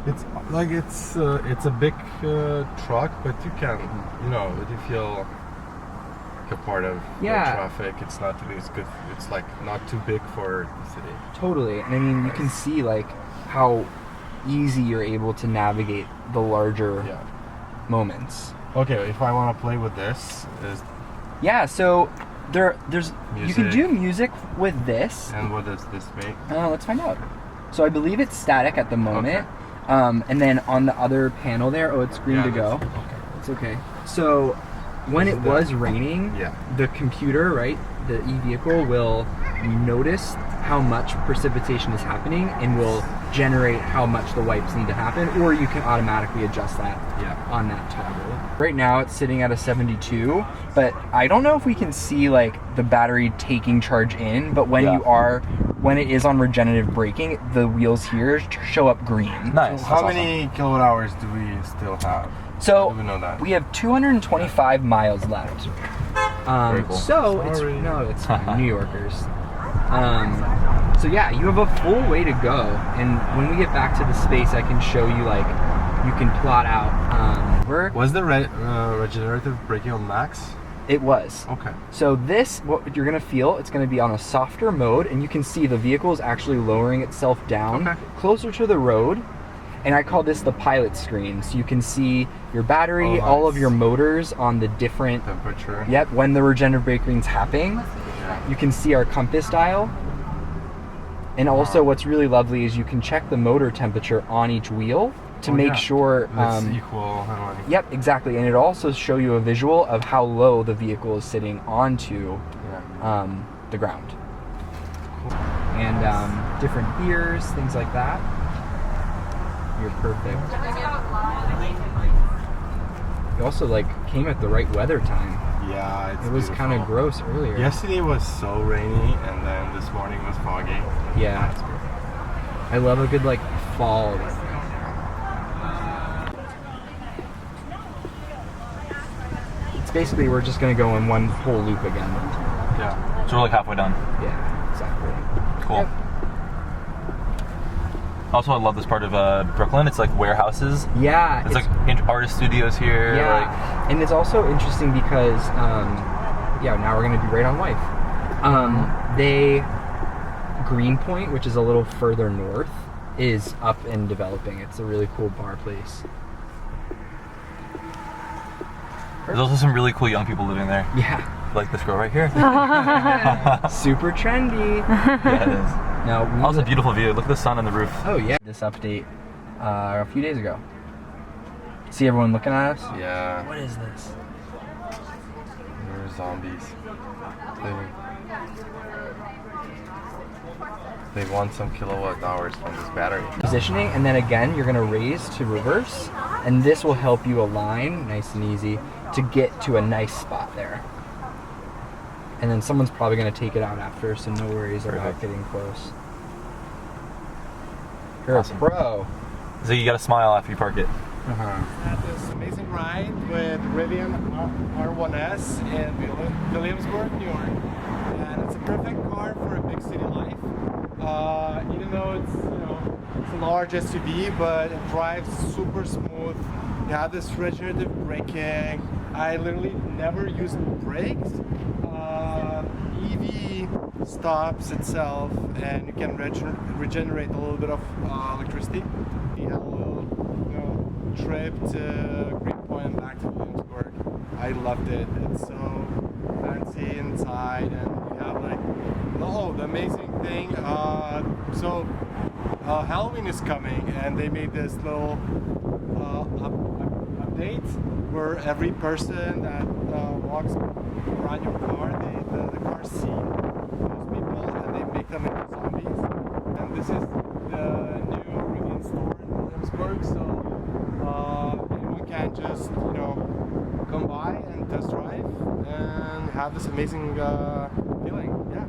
It's like it's a big truck, but you can, you know, you feel like a part of the traffic. It's not really as good. It's like not too big for the city. Totally, and I mean you can see like how easy you're able to navigate the larger moments. Okay, if I want to play with this, so there's music. You can do music with this. And what does this make? Let's find out. So I believe it's static at the moment. And then on the other panel there, it's green to go. Okay. It's okay. So when it was raining, the computer, right, the e-vehicle will notice how much precipitation is happening and will generate how much the wipes need to happen, or you can automatically adjust that on that toggle. Right now it's sitting at a 72, but I don't know if we can see like the battery taking charge in, but when when it is on regenerative braking, the wheels here show up green. Nice. So how many kilowatt hours do we still have? So do we know that? We have 225 miles left. Very cool. So it's fine, New Yorkers. So yeah, you have a full way to go, and when we get back to the space, I can show you like you can plot out. Was the regenerative braking on max? It was. Okay. So this, what you're gonna feel, it's gonna be on a softer mode, and you can see the vehicle is actually lowering itself down closer to the road. And I call this the pilot screen. So you can see your battery, all of your motors on the different temperature. Yep, when the regenerative braking is happening. You can see our compass dial. And also what's really lovely is you can check the motor temperature on each wheel to make sure it's equal. Yep, exactly. And it also show you a visual of how low the vehicle is sitting onto the ground. Cool. And different gears, things like that. You're perfect. You also like came at the right weather time. Yeah, it was kind of gross earlier. Yesterday was so rainy, and then this morning was foggy. Yeah, I love a good like fall. It's basically we're just gonna go in one whole loop again. Yeah. So we're like halfway done. Yeah, exactly. Cool. Yep. Also, I love this part of Brooklyn. It's like warehouses. Yeah. It's like artist studios here. Yeah. Like, and it's also interesting because, now we're going to be right on Wife. Greenpoint, which is a little further north, is up and developing. It's a really cool bar place. There's also some really cool young people living there. Yeah. Like this girl right here. Super trendy. Yeah, it is. No, also a beautiful view. Look at the sun on the roof. Oh yeah. This update a few days ago. See everyone looking at us? Yeah. What is this? We're zombies. They want some kilowatt hours from this battery. Positioning, and then again you're going to raise to reverse, and this will help you align nice and easy to get to a nice spot there. And then someone's probably going to take it out after, so no worries about getting close. You're awesome. A pro. So you got to smile after you park it. Had this amazing ride with Rivian R1S in Williamsburg, New York, and it's a perfect car for a big city life. Even though it's a large SUV, but it drives super smooth. You have this regenerative braking. I literally never use brakes. EV stops itself, and you can regenerate a little bit of electricity. We had a little trip to Greenpoint and back to Williamsburg. I loved it. It's so fancy inside, and you have like the amazing thing. So Halloween is coming, and they made this little update where every person that walks around your car, the car see those people, and they make them into zombies. And this is the new Rivian store in Williamsburg, so anyone can just come by and test drive and have this amazing feeling. Yeah.